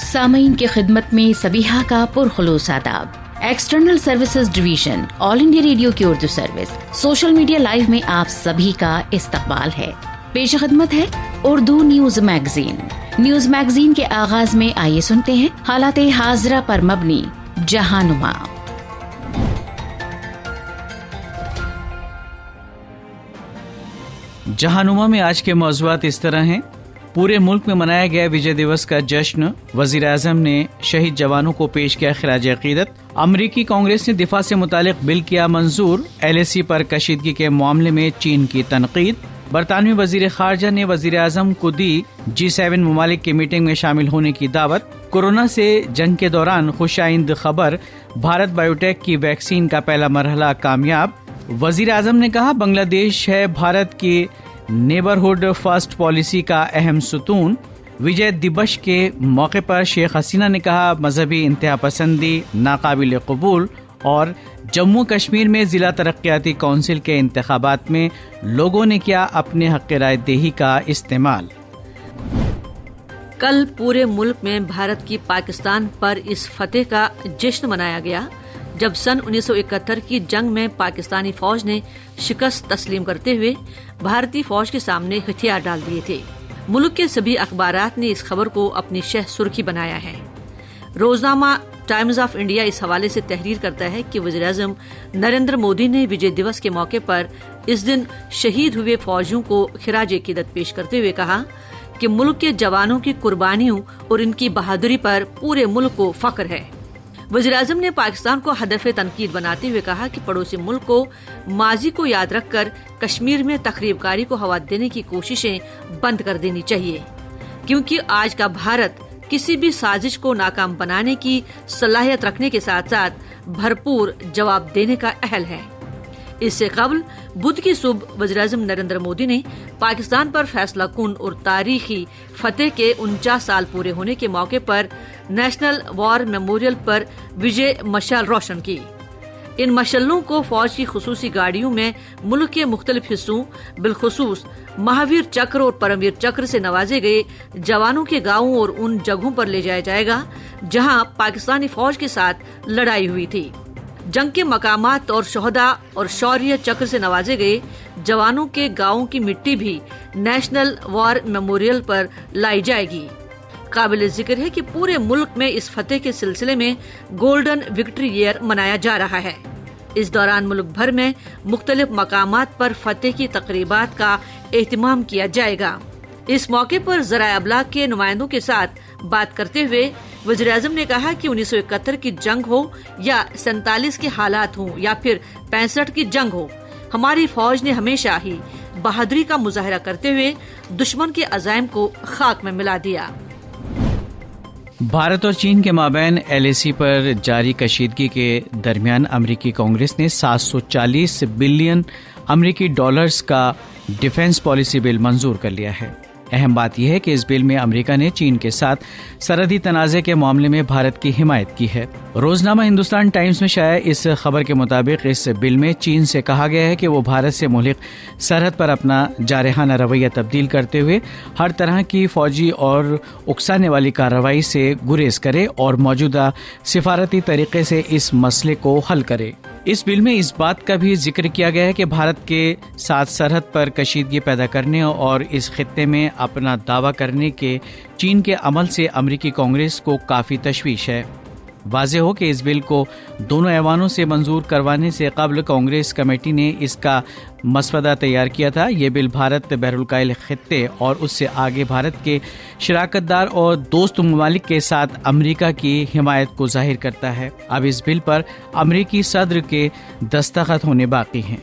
سامعین کی خدمت میں سبیحہ کا پرخلوص آداب۔ ایکسٹرنل سروسز ڈویژن آل انڈیا ریڈیو کی Urdu service social media live میں آپ سبھی کا استقبال ہے۔ پیش خدمت ہے Urdu news magazine. News magazine کے آغاز میں آئیے سنتے ہیں حالات حاضرہ پر مبنی جہانما۔ جہانما میں آج کے موضوعات اس طرح ہیں۔ پورے ملک میں منایا گیا وجے دیوس کا جشن، وزیر اعظم نے شہید جوانوں کو پیش کیا خراج عقیدت۔ امریکی کانگریس نے دفاع سے متعلق بل کیا منظور، LAC پر کشیدگی کے معاملے میں چین کی تنقید۔ برطانوی وزیر خارجہ نے وزیر اعظم کو دی G7 ممالک کی میٹنگ میں شامل ہونے کی دعوت۔ کورونا سے جنگ کے دوران خوش آئند خبر، بھارت بائیو ٹیک کی ویکسین کا پہلا مرحلہ کامیاب۔ وزیر اعظم نے کہا بنگلہ دیش ہے بھارت کی نیبرہڈ فرسٹ پالیسی کا اہم ستون۔ وجے دیوس کے موقع پر شیخ حسینہ نے کہا مذہبی انتہا پسندی ناقابل قبول، اور جموں کشمیر میں ضلع ترقیاتی کونسل کے انتخابات میں لوگوں نے کیا اپنے حق رائے دہی کا استعمال۔ کل پورے ملک میں بھارت کی پاکستان پر اس فتح کا جشن منایا گیا جب سن 1971 کی جنگ میں پاکستانی فوج نے شکست تسلیم کرتے ہوئے بھارتی فوج کے سامنے ہتھیار ڈال دیے تھے۔ ملک کے سبھی اخبارات نے اس خبر کو اپنی شہ سرخی بنایا ہے۔ روزنامہ ٹائمز آف انڈیا اس حوالے سے تحریر کرتا ہے کہ وزیر اعظم نریندر مودی نے وجے دیوس کے موقع پر اس دن شہید ہوئے فوجیوں کو خراج عقیدت پیش کرتے ہوئے کہا کہ ملک کے جوانوں کی قربانیوں اور ان کی بہادری پر پورے ملک کو فخر ہے۔ وزیر اعظم نے پاکستان کو ہدف تنقید بناتے ہوئے کہا کہ پڑوسی ملک کو ماضی کو یاد رکھ کر کشمیر میں تخریب کاری کو ہوا دینے کی کوششیں بند کر دینی چاہیے، کیونکہ آج کا بھارت کسی بھی سازش کو ناکام بنانے کی صلاحیت رکھنے کے ساتھ ساتھ بھرپور جواب دینے کا اہل ہے۔ اس سے قبل بدھ کی صبح وزیر اعظم نریندر مودی نے پاکستان پر فیصلہ کن اور تاریخی فتح کے 49 سال پورے ہونے کے موقع پر نیشنل وار میموریل پر وجے مشعل روشن کی۔ ان مشعلوں کو فوج کی خصوصی گاڑیوں میں ملک کے مختلف حصوں بالخصوص مہاویر چکر اور پرمویر چکر سے نوازے گئے جوانوں کے گاؤں اور ان جگہوں پر لے جایا جائے گا جہاں پاکستانی فوج کے ساتھ لڑائی ہوئی تھی۔ جنگ کے مقامات اور شہداء اور شوریہ چکر سے نوازے گئے جوانوں کے گاؤں کی مٹی بھی نیشنل وار میموریل پر لائی جائے گی۔ قابل ذکر ہے کہ پورے ملک میں اس فتح کے سلسلے میں گولڈن وکٹری ایئر منایا جا رہا ہے۔ اس دوران ملک بھر میں مختلف مقامات پر فتح کی تقریبات کا اہتمام کیا جائے گا۔ اس موقع پر ذرائع ابلاغ کے نمائندوں کے ساتھ بات کرتے ہوئے وزیر اعظم نے کہا کہ 1971 کی جنگ ہو یا 47 کے حالات ہوں یا پھر 65 کی جنگ ہو، ہماری فوج نے ہمیشہ ہی بہادری کا مظاہرہ کرتے ہوئے دشمن کے عزائم کو خاک میں ملا دیا۔ بھارت اور چین کے مابین LAC پر جاری کشیدگی کے درمیان امریکی کانگریس نے 740 بلین امریکی ڈالرز کا ڈیفنس پالیسی بل منظور کر لیا ہے۔ اہم بات یہ ہے کہ اس بل میں امریکہ نے چین کے ساتھ سرحدی تنازع کے معاملے میں بھارت کی حمایت کی ہے۔ روزنامہ ہندوستان ٹائمز میں شائع اس خبر کے مطابق اس بل میں چین سے کہا گیا ہے کہ وہ بھارت سے ملحق سرحد پر اپنا جارحانہ رویہ تبدیل کرتے ہوئے ہر طرح کی فوجی اور اکسانے والی کارروائی سے گریز کرے اور موجودہ سفارتی طریقے سے اس مسئلے کو حل کرے۔ اس بل میں اس بات کا بھی ذکر کیا گیا ہے کہ بھارت کے ساتھ سرحد پر کشیدگی پیدا کرنے اور اس خطے میں اپنا دعویٰ کرنے کے چین کے عمل سے امریکی کانگریس کو کافی تشویش ہے۔ واضح ہو کہ اس بل کو دونوں ایوانوں سے منظور کروانے سے قبل کانگریس کمیٹی نے اس کا مسودہ تیار کیا تھا۔ یہ بل بھارت بحر الکاہل خطے اور اس سے آگے بھارت کے شراکت دار اور دوست ممالک کے ساتھ امریکہ کی حمایت کو ظاہر کرتا ہے۔ اب اس بل پر امریکی صدر کے دستخط ہونے باقی ہیں۔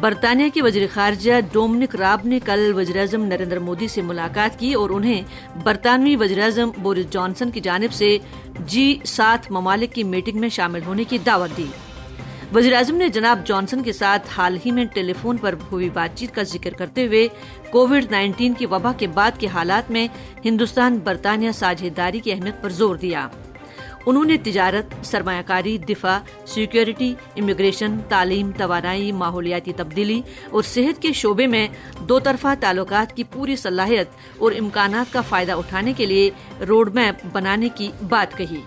برطانیہ کے وزیر خارجہ ڈومنک راب نے کل وزیر اعظم نریندر مودی سے ملاقات کی اور انہیں برطانوی وزیر اعظم بورس جانسن کی جانب سے G7 ممالک کی میٹنگ میں شامل ہونے کی دعوت دی۔ وزیر اعظم نے جناب جانسن کے ساتھ حال ہی میں ٹیلی فون پر ہوئی بات چیت کا ذکر کرتے ہوئے کووڈ-19 کی وبا کے بعد کے حالات میں ہندوستان برطانیہ ساجھیداری کی اہمیت پر زور دیا۔ انہوں نے تجارت، سرمایہ کاری، دفاع، سیکیورٹی، امیگریشن، تعلیم، توانائی، ماحولیاتی تبدیلی اور صحت کے شعبے میں دو طرفہ تعلقات کی پوری صلاحیت اور امکانات کا فائدہ اٹھانے کے لیے روڈ میپ بنانے کی بات کہی۔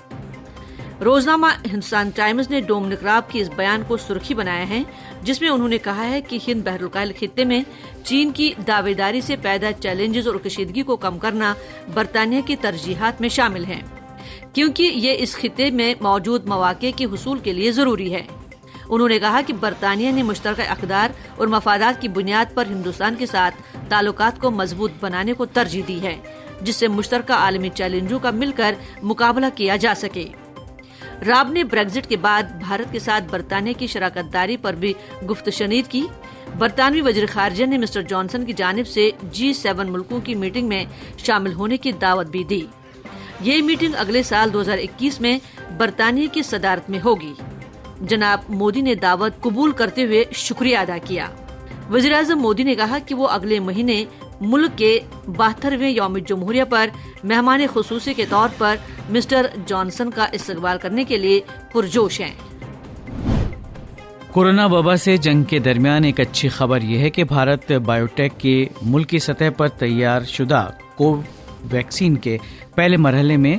روزنامہ ہندوستان ٹائمز نے ڈومنک راب کی اس بیان کو سرخی بنایا ہے، جس میں انہوں نے کہا ہے کہ ہند بحر الکاہل خطے میں چین کی دعویداری سے پیدا چیلنجز اور کشیدگی کو کم کرنا برطانیہ کی ترجیحات میں شامل ہیں، کیونکہ یہ اس خطے میں موجود مواقع کے حصول کے لیے ضروری ہے۔ انہوں نے کہا کہ برطانیہ نے مشترکہ اقدار اور مفادات کی بنیاد پر ہندوستان کے ساتھ تعلقات کو مضبوط بنانے کو ترجیح دی ہے، جس سے مشترکہ عالمی چیلنجوں کا مل کر مقابلہ کیا جا سکے۔ راب نے بریگزٹ کے بعد بھارت کے ساتھ برطانیہ کی شراکت داری پر بھی گفت شنید کی۔ برطانوی وزیر خارجہ نے مسٹر جانسن کی جانب سے G7 ملکوں کی میٹنگ میں شامل ہونے کی دعوت بھی دی۔ یہ میٹنگ اگلے سال 2021 میں برطانیہ کی صدارت میں ہوگی۔ جناب مودی نے دعوت قبول کرتے ہوئے شکریہ ادا کیا۔ وزیر اعظم مودی نے کہا کہ وہ اگلے مہینے ملک کے 72ویں یوم جمہوریہ پر مہمان خصوصی کے طور پر مسٹر جانسن کا استقبال کرنے کے لیے پرجوش ہیں۔ کورونا وبا سے جنگ کے درمیان ایک اچھی خبر یہ ہے کہ بھارت بایوٹیک کے ملکی سطح پر تیار شدہ ویکسین کے پہلے مرحلے میں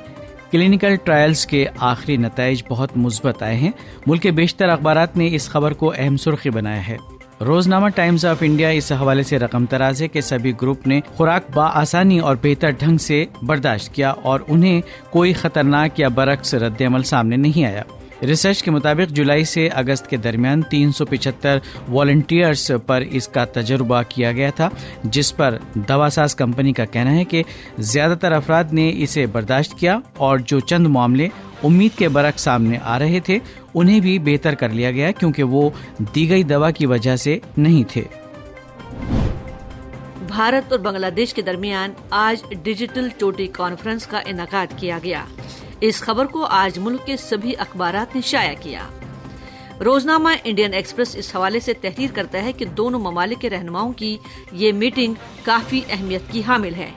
کلینکل ٹرائلز کے آخری نتائج بہت مثبت آئے ہیں۔ ملک کے بیشتر اخبارات نے اس خبر کو اہم سرخی بنایا ہے۔ روزنامہ ٹائمز آف انڈیا اس حوالے سے رقم تراز ہے کہ سبھی گروپ نے خوراک بآسانی اور بہتر ڈھنگ سے برداشت کیا اور انہیں کوئی خطرناک یا برعکس رد عمل سامنے نہیں آیا۔ ریسرچ کے مطابق جولائی سے اگست کے درمیان 375 والنٹیئرز پر اس کا تجربہ کیا گیا تھا، جس پر دوا ساز کمپنی کا کہنا ہے کہ زیادہ تر افراد نے اسے برداشت کیا اور جو چند معاملے امید کے برعکس سامنے آ رہے تھے انہیں بھی بہتر کر لیا گیا کیونکہ وہ دی گئی دوا کی وجہ سے نہیں تھے۔ بھارت اور بنگلہ دیش کے درمیان آج ڈیجیٹل چوٹی کانفرنس کا انعقاد کیا گیا۔ اس خبر کو آج ملک کے سبھی اخبارات نے شائع کیا۔ روزنامہ انڈین ایکسپریس اس حوالے سے تحریر کرتا ہے کہ دونوں ممالک کے رہنماؤں کی یہ میٹنگ کافی اہمیت کی حامل ہے۔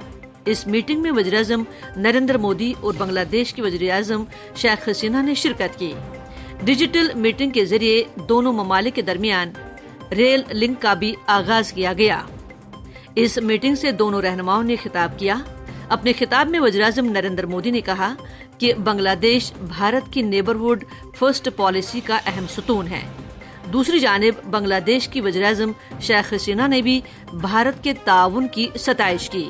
اس میٹنگ میں وزیر اعظم نریندر مودی اور بنگلہ دیش کی وزیر اعظم شیخ حسینہ نے شرکت کی۔ ڈیجیٹل میٹنگ کے ذریعے دونوں ممالک کے درمیان ریل لنک کا بھی آغاز کیا گیا۔ اس میٹنگ سے دونوں رہنماؤں نے خطاب کیا۔ اپنے خطاب میں وزیر اعظم نریندر مودی نے کہا کہ بنگلہ دیش بھارت کی نیبرہڈ فرسٹ پالیسی کا اہم ستون ہے۔ دوسری جانب بنگلہ دیش کی وزیر اعظم شیخ حسینہ نے بھی بھارت کے تعاون کی ستائش کی۔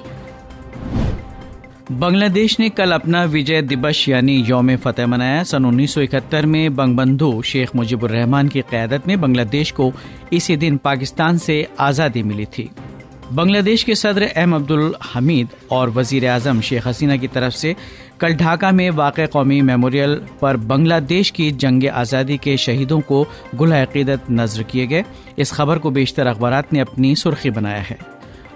بنگلہ دیش نے کل اپنا وجے دیوس یعنی یوم فتح منایا۔ سن 1971 میں بنگ بندھو شیخ مجیب الرحمان کی قیادت میں بنگلہ دیش کو اسی دن پاکستان سے آزادی ملی تھی۔ بنگلہ دیش کے صدر ایم عبدالحمید اور وزیر اعظم شیخ حسینہ کی طرف سے کل ڈھاکہ میں واقع قومی میموریل پر بنگلہ دیش کی جنگ آزادی کے شہیدوں کو گلہ عقیدت نذر کیے گئے۔ اس خبر کو بیشتر اخبارات نے اپنی سرخی بنایا ہے۔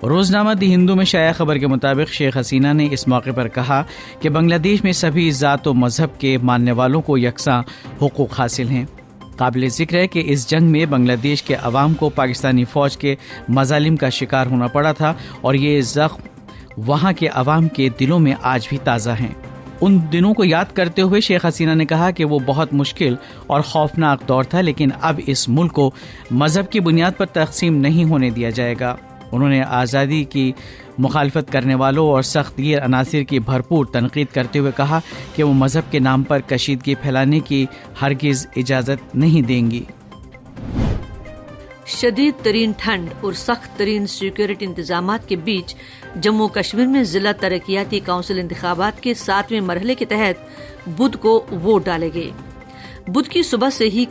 روزنامہ دی ہندو میں شائع خبر کے مطابق شیخ حسینہ نے اس موقع پر کہا کہ بنگلہ دیش میں سبھی ذات و مذہب کے ماننے والوں کو یکساں حقوق حاصل ہیں۔ قابل ذکر ہے کہ اس جنگ میں بنگلہ دیش کے عوام کو پاکستانی فوج کے مظالم کا شکار ہونا پڑا تھا اور یہ زخم وہاں کے عوام کے دلوں میں آج بھی تازہ ہیں۔ ان دنوں کو یاد کرتے ہوئے شیخ حسینہ نے کہا کہ وہ بہت مشکل اور خوفناک دور تھا، لیکن اب اس ملک کو مذہب کی بنیاد پر تقسیم نہیں ہونے دیا جائے گا۔ انہوں نے آزادی کی مخالفت کرنے والوں اور سخت گیر عناصر کی بھرپور تنقید کرتے ہوئے کہا کہ وہ مذہب کے نام پر کشیدگی پھیلانے کی ہرگز اجازت نہیں دیں گی۔ شدید ترین ٹھنڈ اور سخت ترین سیکیورٹی انتظامات کے بیچ جموں کشمیر میں ضلع ترقیاتی کونسل انتخابات کے 7ویں مرحلے کے تحت بدھ کو ووٹ ڈالے گئے۔ بدھ کی صبح سے ہی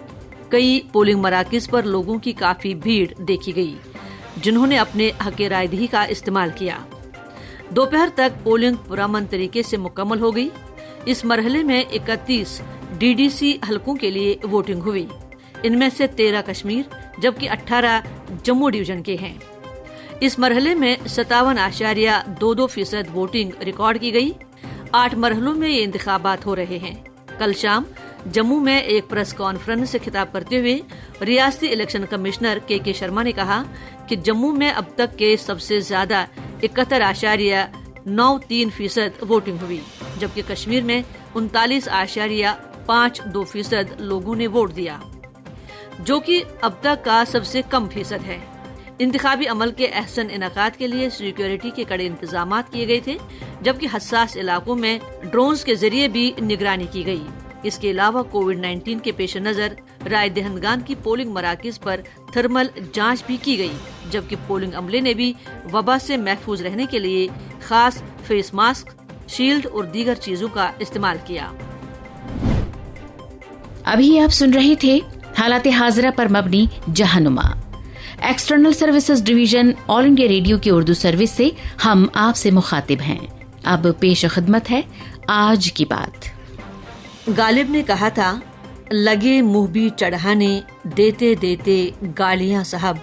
کئی پولنگ مراکز پر لوگوں کی کافی بھیڑ دیکھی گئی، جنہوں نے اپنے حق رائے دہی کا استعمال کیا۔ دوپہر تک پولنگ پرامن طریقے سے مکمل ہو گئی۔ اس مرحلے میں 31 DDC حلقوں کے لیے ووٹنگ ہوئی۔ ان میں سے 13 کشمیر جبکہ 18 جموں ڈویژن کے ہیں۔ اس مرحلے میں 57.22% ووٹنگ ریکارڈ کی گئی۔ 8 مرحلوں میں یہ انتخابات ہو رہے ہیں۔ کل شام جموں میں ایک پریس کانفرنس سے خطاب کرتے ہوئے ریاستی الیکشن کمشنر کے شرما نے کہا کہ جموں میں اب تک کے سب سے زیادہ 71.93% ووٹنگ ہوئی، جبکہ کشمیر میں 39.52% لوگوں نے ووٹ دیا، جو کہ اب تک کا سب سے کم فیصد ہے۔ انتخابی عمل کے احسن انعقاد کے لیے سیکیورٹی کے کڑے انتظامات کیے گئے تھے، جبکہ حساس علاقوں میں ڈرونز کے ذریعے بھی نگرانی کی گئی۔ اس کے علاوہ کووڈ-19 کے پیش نظر رائے دہندگان کی پولنگ مراکز پر تھرمل جانچ بھی کی گئی، جبکہ پولنگ عملے نے بھی وبا سے محفوظ رہنے کے لیے خاص فیس ماسک، شیلڈ اور دیگر چیزوں کا استعمال کیا۔ ابھی آپ سن رہے تھے حالات حاضرہ پر مبنی جہنما۔ ایکسٹرنل سروسز ڈویژن آل انڈیا ریڈیو کی اردو سروس سے ہم آپ سے مخاطب ہیں۔ اب پیش خدمت ہے آج کی بات۔ غالب نے کہا تھا، لگے منہ بھی چڑھانے دیتے دیتے گالیاں صاحب،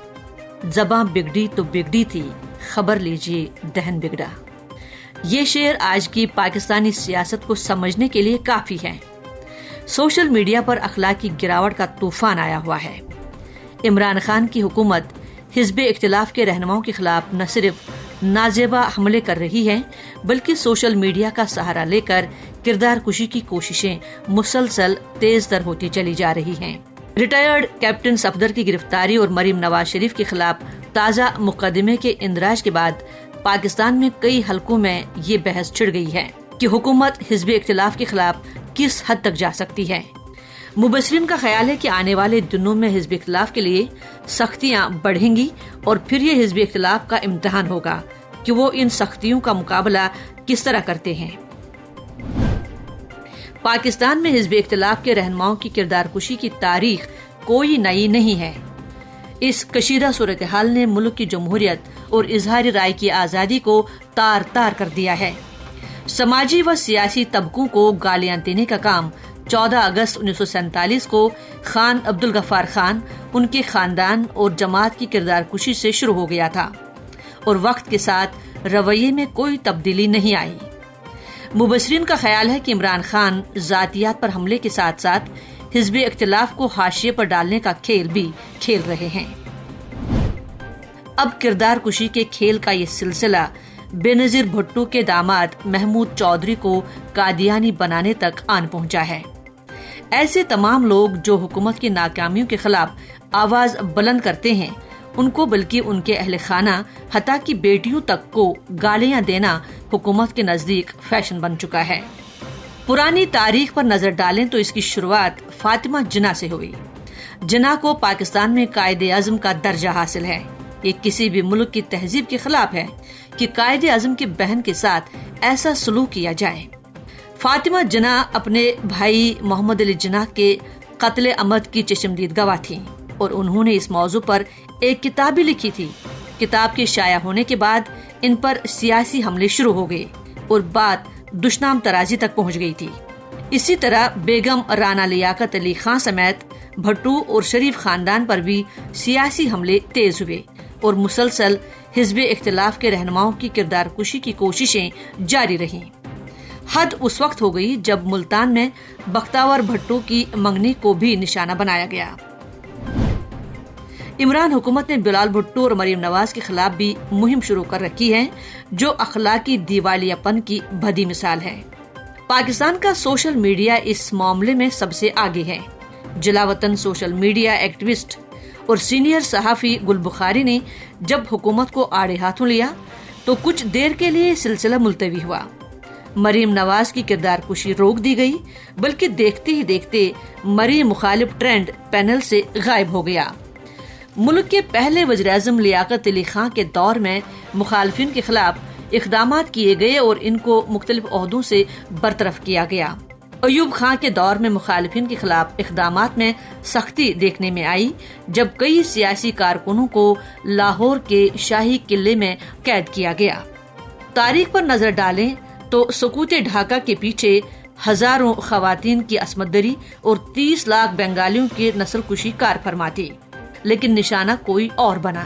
زباں بگڑی تو بگڑی تھی، خبر لیجیے دہن بگڑا۔ یہ شعر آج کی پاکستانی سیاست کو سمجھنے کے لیے کافی ہے۔ سوشل میڈیا پر اخلاقی گراوٹ کا طوفان آیا ہوا ہے۔ عمران خان کی حکومت حزب اختلاف کے رہنماؤں کے خلاف نہ صرف نازیبا حملے کر رہی ہے، بلکہ سوشل میڈیا کا سہارا لے کر کردار کشی کی کوششیں مسلسل تیز تر ہوتی چلی جا رہی ہیں۔ ریٹائرڈ کیپٹن صفدر کی گرفتاری اور مریم نواز شریف کے خلاف تازہ مقدمے کے اندراج کے بعد پاکستان میں کئی حلقوں میں یہ بحث چھڑ گئی ہے کہ حکومت حزب اختلاف کے خلاف کس حد تک جا سکتی ہے۔ مبصرین کا خیال ہے کہ آنے والے دنوں میں حزب اختلاف کے لیے سختیاں بڑھیں گی اور پھر یہ حزب اختلاف کا امتحان ہوگا کہ وہ ان سختیوں کا مقابلہ کس طرح کرتے ہیں۔ پاکستان میں حزب اختلاف کے رہنماؤں کی کردار کشی کی تاریخ کوئی نئی نہیں ہے۔ اس کشیدہ صورتحال نے ملک کی جمہوریت اور اظہار رائے کی آزادی کو تار تار کر دیا ہے۔ سماجی و سیاسی طبقوں کو گالیاں دینے کا کام 14 اگست 1947 کو خان عبدالغفار خان، ان کے خاندان اور جماعت کی کردار کشی سے شروع ہو گیا تھا اور وقت کے ساتھ رویے میں کوئی تبدیلی نہیں آئی۔ مبصرین کا خیال ہے کہ عمران خان ذاتیات پر حملے کے ساتھ ساتھ حزب اختلاف کو حاشیے پر ڈالنے کا کھیل بھی کھیل رہے ہیں۔ اب کردار کشی کے کھیل کا یہ سلسلہ بے نظیر بھٹو کے داماد محمود چودھری کو قادیانی بنانے تک آن پہنچا ہے۔ ایسے تمام لوگ جو حکومت کی ناکامیوں کے خلاف آواز بلند کرتے ہیں، ان کو بلکہ ان کے اہل خانہ حتیٰ کی بیٹیوں تک کو گالیاں دینا حکومت کے نزدیک فیشن بن چکا ہے۔ پرانی تاریخ پر نظر ڈالیں تو اس کی شروعات فاطمہ جناح سے ہوئی۔ جناح کو پاکستان میں قائد اعظم کا درجہ حاصل ہے۔ یہ کسی بھی ملک کی تہذیب کے خلاف ہے کہ قائد اعظم کی بہن کے ساتھ ایسا سلوک کیا جائے۔ فاطمہ جناح اپنے بھائی محمد علی جناح کے قتل عمد کی چشمدید گواہ تھیں اور انہوں نے اس موضوع پر ایک کتاب بھی لکھی تھی۔ کتاب کے شائع ہونے کے بعد ان پر سیاسی حملے شروع ہو گئے اور بات دشنام ترازی تک پہنچ گئی تھی۔ اسی طرح بیگم رانا لیاقت علی خان سمیت بھٹو اور شریف خاندان پر بھی سیاسی حملے تیز ہوئے اور مسلسل حزب اختلاف کے رہنماؤں کی کردار کشی کی کوششیں جاری رہیں۔ حد اس وقت ہو گئی جب ملتان میں بختیار بھٹو کی منگنی کو بھی نشانہ بنایا گیا۔ عمران حکومت نے بلال بھٹو اور مریم نواز کے خلاف بھی مہم شروع کر رکھی ہے، جو اخلاقی دیوالیہ پن کی بھدی مثال ہے۔ پاکستان کا سوشل میڈیا اس معاملے میں سب سے آگے ہے۔ جلاوطن سوشل میڈیا ایکٹیوسٹ اور سینئر صحافی گل بخاری نے جب حکومت کو آڑے ہاتھوں لیا تو کچھ دیر کے لیے سلسلہ ملتوی ہوا۔ مریم نواز کی کردار کشی روک دی گئی، بلکہ دیکھتے ہی دیکھتے مریم مخالف ٹرینڈ پینل سے غائب ہو گیا۔ ملک کے پہلے وزیراعظم لیاقت علی خان کے دور میں مخالفین کے خلاف اقدامات کیے گئے اور ان کو مختلف عہدوں سے برطرف کیا گیا۔ ایوب خان کے دور میں مخالفین کے خلاف اقدامات میں سختی دیکھنے میں آئی، جب کئی سیاسی کارکنوں کو لاہور کے شاہی قلعے میں قید کیا گیا۔ تاریخ پر نظر ڈالیں تو سقوط ڈھاکہ کے پیچھے ہزاروں خواتین کی عصمت دری اور 30 لاکھ بنگالیوں کی نسل کشی کار فرما تھی، لیکن نشانہ کوئی اور بنا۔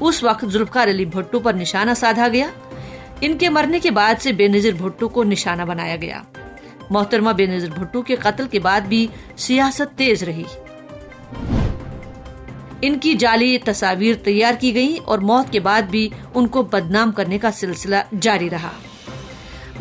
اس وقت ذوالفقار علی بھٹو پر نشانہ سادھا گیا۔ ان کے مرنے کے بعد سے بے نظیر بھٹو کو نشانہ بنایا گیا۔ محترمہ بے نظیر بھٹو کے قتل کے بعد بھی سیاست تیز رہی۔ ان کی جعلی تصاویر تیار کی گئی اور موت کے بعد بھی ان کو بدنام کرنے کا سلسلہ جاری رہا۔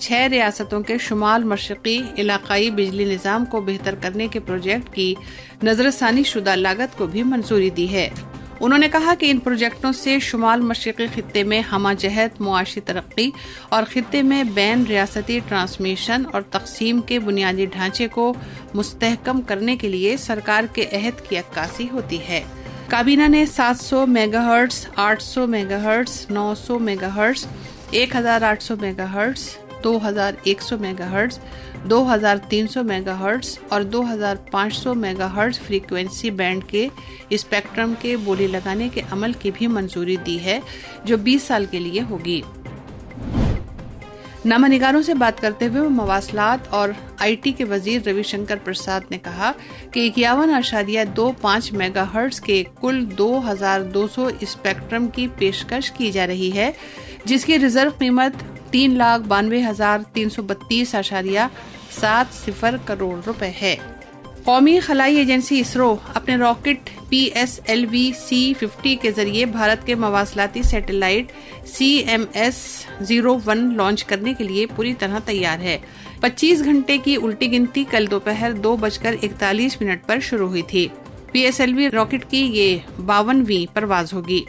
6 ریاستوں کے شمال مشرقی علاقائی بجلی نظام کو بہتر کرنے کے پروجیکٹ کی نظر ثانی شدہ لاگت کو بھی منظوری دی ہے۔ انہوں نے کہا کہ ان پروجیکٹوں سے شمال مشرقی خطے میں ہمہ جہت معاشی ترقی اور خطے میں بین ریاستی ٹرانسمیشن اور تقسیم کے بنیادی ڈھانچے کو مستحکم کرنے کے لیے سرکار کے عہد کی عکاسی ہوتی ہے۔ کابینہ نے 700 mega hertz, 800 mega hertz, 900 mega hertz, 1800 mega hertz, 2100 mega hertz, 2300 mega hertz اور 2500 میگا ہرٹز فریکوینسی بینڈ کے اسپیکٹرم کے بولی لگانے کے عمل کی بھی منظوری دی ہے، جو 20 سال کے لیے ہوگی۔ نامہ نگاروں سے بات کرتے ہوئے مواصلات اور آئی ٹی کے وزیر روی شنکر پرساد نے کہا کہ 51.25 میگا ہرٹز کے کل 2200 اسپیکٹرم کی پیشکش کی جا رہی ہے، جس کی ریزرو قیمت 3,92,332.70 کروڑ روپے ہے۔ قومی خلائی ایجنسی اسرو اپنے راکٹ PSLV-C50 کے ذریعے بھارت کے مواصلاتی سیٹلائٹ CMS-01 لانچ کرنے کے لیے پوری طرح تیار ہے۔ 25 گھنٹے کی الٹی گنتی کل دوپہر 2:41 پر شروع ہوئی تھی۔ PSLV راکٹ کی یہ 52ویں پرواز ہوگی۔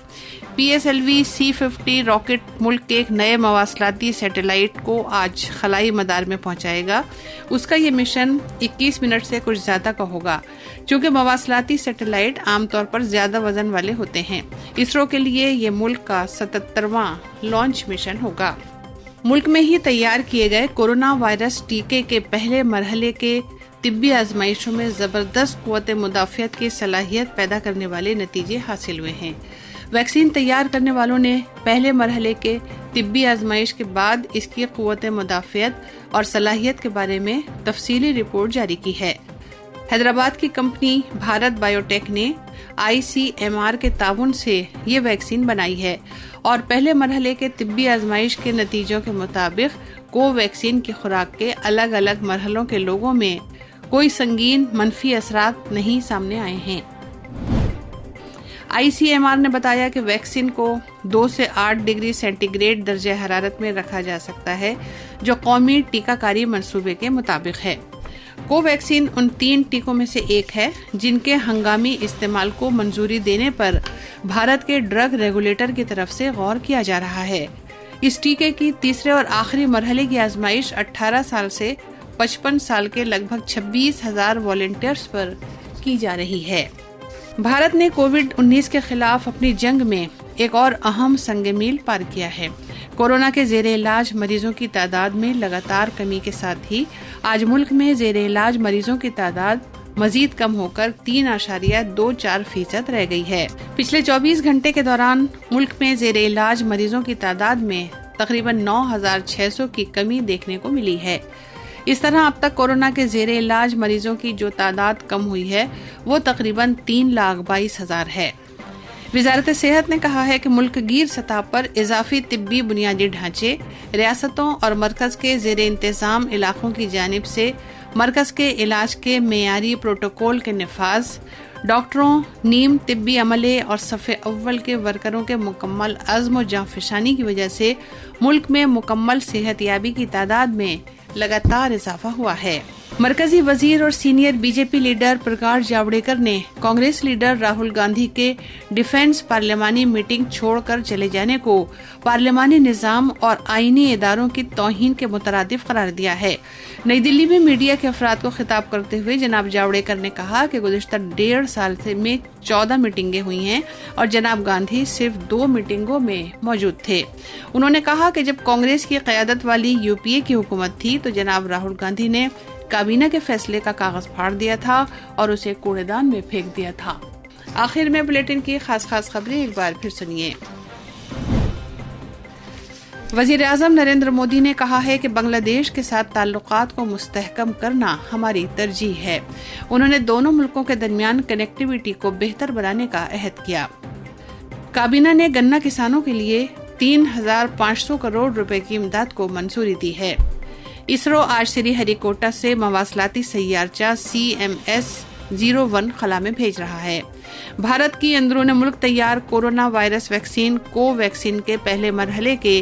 PSLV-C50 راکٹ ملک کے ایک نئے مواصلاتی سیٹلائٹ کو آج خلائی مدار میں پہنچائے گا۔ اس کا یہ مشن 21 منٹ سے کچھ زیادہ کا ہوگا۔ چونکہ مواصلاتی سیٹلائٹ عام طور پر زیادہ وزن والے ہوتے ہیں، اسرو کے لیے یہ ملک کا 77واں لانچ مشن ہوگا۔ ملک میں ہی تیار کیے گئے کورونا وائرس ٹیکے کے پہلے مرحلے کے طبی آزمائشوں میں زبردست قوت مدافعت کی صلاحیت پیدا کرنے والے نتیجے حاصل ہوئے ہیں۔ ویکسین تیار کرنے والوں نے پہلے مرحلے کے طبی آزمائش کے بعد اس کی قوت مدافعت اور صلاحیت کے بارے میں تفصیلی رپورٹ جاری کی ہے۔ حیدرآباد کی کمپنی بھارت بائیو ٹیک نے ICMR کے تعاون سے یہ ویکسین بنائی ہے اور پہلے مرحلے کے طبی آزمائش کے نتیجوں کے مطابق کو ویکسین کی خوراک کے الگ الگ مرحلوں کے لوگوں میں کوئی سنگین منفی اثرات نہیں سامنے آئے ہیں۔ ICMR نے بتایا کہ ویکسین کو 2 سے 8 ڈگری سینٹی گریڈ درجہ حرارت میں رکھا جا سکتا ہے، جو قومی ٹیکہ کاری منصوبے کے مطابق ہے۔ کو ویکسین ان 3 ٹیکوں میں سے ایک ہے جن کے ہنگامی استعمال کو منظوری دینے پر بھارت کے ڈرگ ریگولیٹر کی طرف سے غور کیا جا رہا ہے۔ اس ٹیکے کی تیسرے اور آخری مرحلے کی آزمائش 18 سال سے 55 سال کے لگ بھگ 26,000 والنٹیئرز پر کی جا رہی ہے۔ بھارت نے کووڈ-19 کے خلاف اپنی جنگ میں ایک اور اہم سنگ میل پار کیا ہے۔ کورونا کے زیر علاج مریضوں کی تعداد میں لگاتار کمی کے ساتھ ہی آج ملک میں زیر علاج مریضوں کی تعداد مزید کم ہو کر 3.24% رہ گئی ہے۔ پچھلے 24 گھنٹے کے دوران ملک میں زیر علاج مریضوں کی تعداد میں تقریباً 9,600 کی کمی دیکھنے کو ملی ہے۔ اس طرح اب تک کورونا کے زیر علاج مریضوں کی جو تعداد کم ہوئی ہے وہ تقریباً 3,22,000 ہے۔ وزارت صحت نے کہا ہے کہ ملک گیر سطح پر اضافی طبی بنیادی ڈھانچے ریاستوں اور مرکز کے زیر انتظام علاقوں کی جانب سے مرکز کے علاج کے معیاری پروٹوکول کے نفاذ، ڈاکٹروں، نیم طبی عملے اور صف اول کے ورکروں کے مکمل عزم و جانفشانی کی وجہ سے ملک میں مکمل صحت یابی کی تعداد میں لگاتار اضافہ ہوا ہے۔ مرکزی وزیر اور senior B J P leader Prakash Javadekar نے کانگریس لیڈر راہل گاندھی کے ڈیفنس پارلیمانی میٹنگ چھوڑ کر چلے جانے کو پارلیمانی نظام اور آئینی اداروں کی توہین کے مترادف قرار دیا ہے۔ نئی دلی میں میڈیا کے افراد کو خطاب کرتے ہوئے جناب جاوڈیکر نے کہا کہ گزشتہ 1.5 سال میں 14 میٹنگیں ہوئی ہیں اور جناب گاندھی صرف 2 میٹنگوں میں موجود تھے۔ انہوں نے کہا کہ جب کانگریس کی قیادت والی UPA کی حکومت تھی تو جناب راہل گاندھی نے کابینہ کے فیصلے کا کاغذ پھاڑ دیا تھا اور اسے کوڑے دان میں پھینک دیا تھا۔ آخر میں بلیٹن کی خاص خبریں ایک بار پھر سنیے۔ وزیر اعظم نریندر مودی نے کہا ہے کہ بنگلہ دیش کے ساتھ تعلقات کو مستحکم کرنا ہماری ترجیح ہے۔ انہوں نے دونوں ملکوں کے درمیان کنیکٹیویٹی کو بہتر بنانے کا عہد کیا۔ کابینہ نے گنا کسانوں کے لیے 3,500 کروڑ روپے کی امداد کو منظوری دی ہے۔ اسرو آج سری ہری کوٹا سے مواصلاتی سیارچہ CMS-01 خلا میں بھیج رہا ہے۔ بھارت کی اندرون ملک تیار کورونا وائرس ویکسین کو ویکسین کے پہلے مرحلے کے